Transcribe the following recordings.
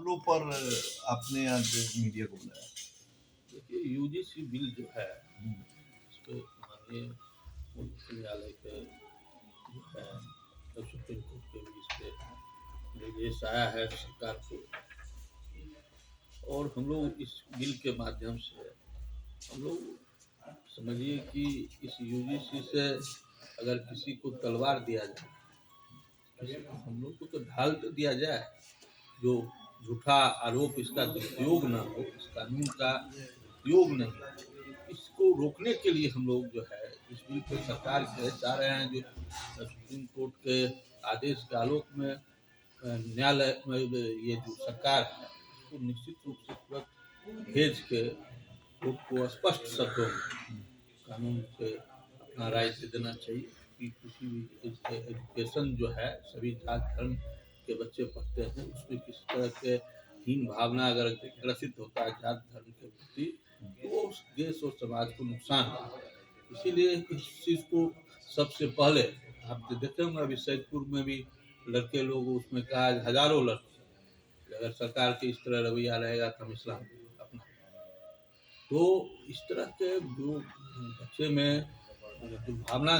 मामलों पर आपने आज मीडिया को बुलाया? देखिए, यूजीसी बिल जो है इस पे माननीय उच्च न्यायालय के जो है और सुप्रीम कोर्ट के भी इस पे निर्देश आया है सरकार को, और हम लोग इस बिल के माध्यम से हम लोग समझिए कि इस यूजीसी से अगर किसी को तलवार दिया जाए, किसी को हम लोग को तो ढाल तो दिया जाए, जो झूठा आरोप इसका दुरुपयोग ना हो, इस कानून का उपयोग नहीं हो, इसको रोकने के लिए हम लोग जो है इस बिल पे सरकार के चाह रहे हैं, जो सुप्रीम कोर्ट के आदेश के आलोक में न्यायालय में ये जो सरकार है उसको निश्चित रूप से तुरंत भेज के कोर्ट को स्पष्ट शब्दों में कानून पे अपना राय दे देना चाहिए कि किसी भी एजुकेशन जो है सभी जात धर्म के बच्चे पढ़ते हैं, उसमें किसी तरह के हीन भावना अगर ग्रसित होता है जात धर्म के प्रति, तो वो उस देश और समाज को नुकसान होता है। इसीलिए इस चीज़ को सबसे पहले आप देखे होंगे, अभी सैदपुर में भी लड़के लोग उसमें कहा हजारों लड़के, अगर सरकार के इस तरह रवैया रहेगा तो हम इस्लाम अपना, तो इस तरह के जो बच्चे में जो भावना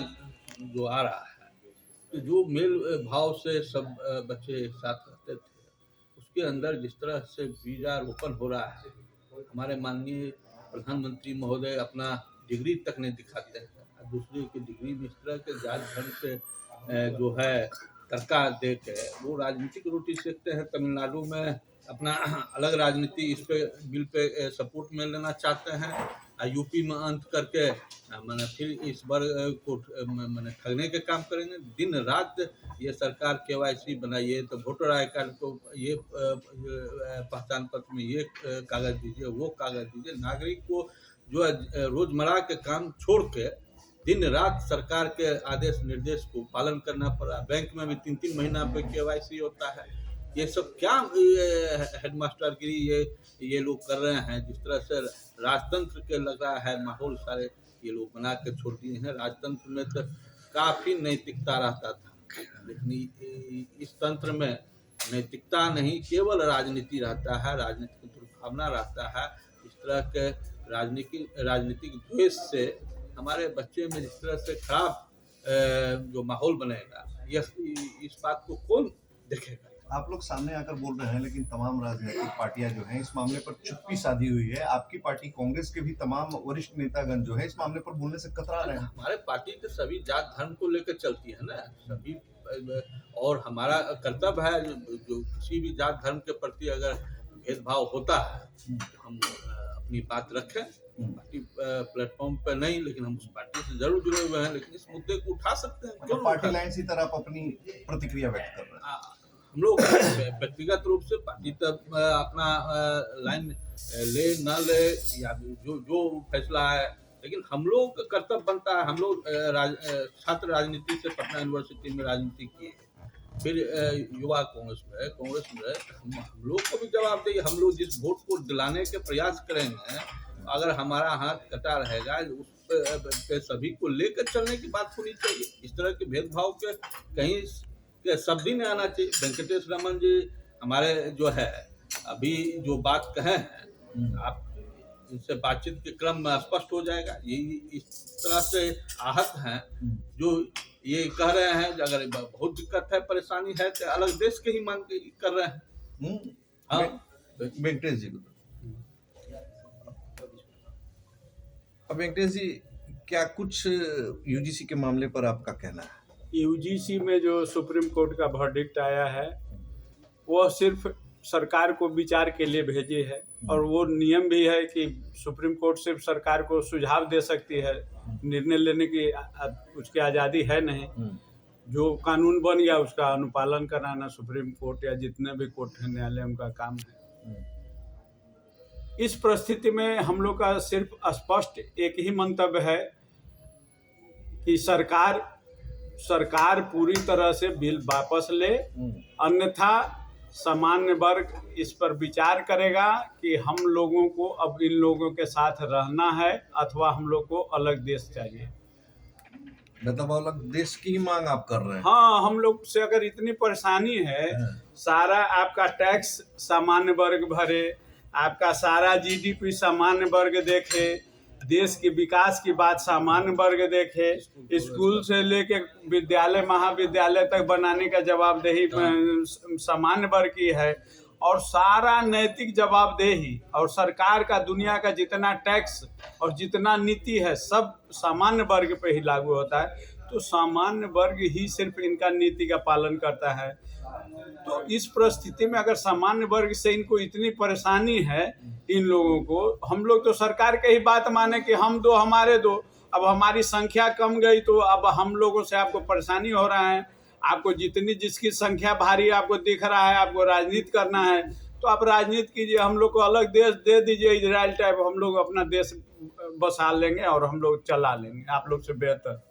जो आ रहा है, तो जो मेल भाव से सब बच्चे एक साथ रहते थे, उसके अंदर जिस तरह से बीजारोपण हो रहा है, हमारे माननीय प्रधानमंत्री महोदय अपना डिग्री तक नहीं दिखाते हैं, दूसरे की डिग्री में इस तरह के जात धर्म से जो है तड़का दे के वो राजनीतिक रोटी सेकते हैं। तमिलनाडु में अपना अलग राजनीति इस पे बिल पे सपोर्ट में लेना चाहते हैं, यूपी में अंत करके मैंने फिर इस बार को मैंने ठगने के काम करेंगे। दिन रात ये सरकार केवाईसी बनाइए तो वोटर आई कार्ड को ये पहचान पत्र में ये कागज दीजिए, वो कागज दीजिए। नागरिक को जो है रोजमर्रा के काम छोड़ के दिन रात सरकार के आदेश निर्देश को पालन करना पड़ा। बैंक में भी 3-3 महीना पे केवाईसी होता है। ये सब क्या हेडमास्टरगिरी ये लोग कर रहे हैं, जिस तरह से राजतंत्र के लग रहा है माहौल सारे ये लोग बना के छोड़ दिए हैं। राजतंत्र में तो काफ़ी नैतिकता रहता था, लेकिन इस तंत्र में नैतिकता नहीं, केवल राजनीति रहता है, राजनीतिक दुर्भावना रहता है। इस तरह के राजनीतिक द्वेष से हमारे बच्चे में जिस तरह से खराब जो माहौल बनेगा, इस बात को कौन देखेगा? आप लोग सामने आकर बोल रहे हैं, लेकिन तमाम राजनीतिक पार्टियां जो हैं इस मामले पर चुप्पी साधी हुई है। आपकी पार्टी कांग्रेस के भी तमाम वरिष्ठ नेतागण जो है इस मामले पर बोलने से कतरा रहे हैं। हमारे पार्टी तो सभी जात धर्म को लेकर चलती है ना, सभी, और हमारा कर्तव्य है जो किसी भी जात धर्म के प्रति अगर भेदभाव होता है तो हम अपनी बात रखें। पार्टी प्लेटफॉर्म पर नहीं, लेकिन हम उस पार्टी से जरूर जुड़े हुए हैं, लेकिन इस मुद्दे को उठा सकते हैं। तो पार्टी लाइन की तरफ अपनी प्रतिक्रिया व्यक्त कर रहे हैं। हम लोग व्यक्तिगत रूप से पार्टी तक अपना लाइन ले न ले या जो फैसला है, लेकिन हम लोग का कर्तव्य बनता है। हम लोग छात्र राजनीति से पटना यूनिवर्सिटी में राजनीति किए, फिर युवा कांग्रेस में हम लोग को भी जवाब देंगे। हम लोग जिस वोट को दिलाने के प्रयास करेंगे, अगर हमारा हाथ कटा रहेगा, उस पे सभी को लेकर चलने की बात होनी चाहिए। इस तरह के भेदभाव के कहीं के शब्द ही नहीं आना चाहिए। वेंकटेश रमन जी हमारे जो है अभी जो बात कहे हैं, आप इनसे बातचीत के क्रम में स्पष्ट हो जाएगा। ये इस तरह से आहत हैं जो ये कह रहे हैं कि अगर बहुत दिक्कत है, परेशानी है, तो अलग देश के ही मांग कर रहे हैं। हाँ, वेंकटेश जी, अब वेंकटेश जी, क्या कुछ यूजीसी के मामले पर आपका कहना है? यूजीसी में जो सुप्रीम कोर्ट का वर्डिक्ट आया है, वह सिर्फ सरकार को विचार के लिए भेजे है, और वो नियम भी है कि सुप्रीम कोर्ट सिर्फ सरकार को सुझाव दे सकती है, निर्णय लेने की उसकी आज़ादी है नहीं। जो कानून बन गया उसका अनुपालन कराना सुप्रीम कोर्ट या जितने भी कोर्ट हैं न्यायालय, उनका काम है। इस परिस्थिति में हम लोग का सिर्फ स्पष्ट एक ही मंतव्य है कि सरकार पूरी तरह से बिल वापस ले, अन्यथा सामान्य वर्ग इस पर विचार करेगा कि हम लोगों को अब इन लोगों के साथ रहना है अथवा हम लोग को अलग देश चाहिए। मतलब वो लोग देश की ही मांग आप कर रहे हैं। हाँ, हम लोग से अगर इतनी परेशानी है, सारा आपका टैक्स सामान्य वर्ग भरे, आपका सारा जीडीपी सामान्य वर्ग देखे, देश के विकास की बात सामान्य वर्ग देखे, स्कूल से लेके विद्यालय महाविद्यालय तक बनाने का जवाबदेही सामान्य वर्ग की है, और सारा नैतिक जवाबदेही और सरकार का दुनिया का जितना टैक्स और जितना नीति है सब सामान्य वर्ग पे ही लागू होता है। तो सामान्य वर्ग ही सिर्फ इनका नीति का पालन करता है। तो इस परिस्थिति में अगर सामान्य वर्ग से इनको इतनी परेशानी है, इन लोगों को, हम लोग तो सरकार के ही बात माने कि हम दो हमारे दो, अब हमारी संख्या कम गई तो अब हम लोगों से आपको परेशानी हो रहा है, आपको जितनी जिसकी संख्या भारी आपको दिख रहा है, आपको राजनीति करना है तो आप राजनीति कीजिए, हम लोग को अलग देश दे दीजिए इजराइल टाइप, हम लोग अपना देश बसा लेंगे और हम लोग चला लेंगे आप लोग से बेहतर।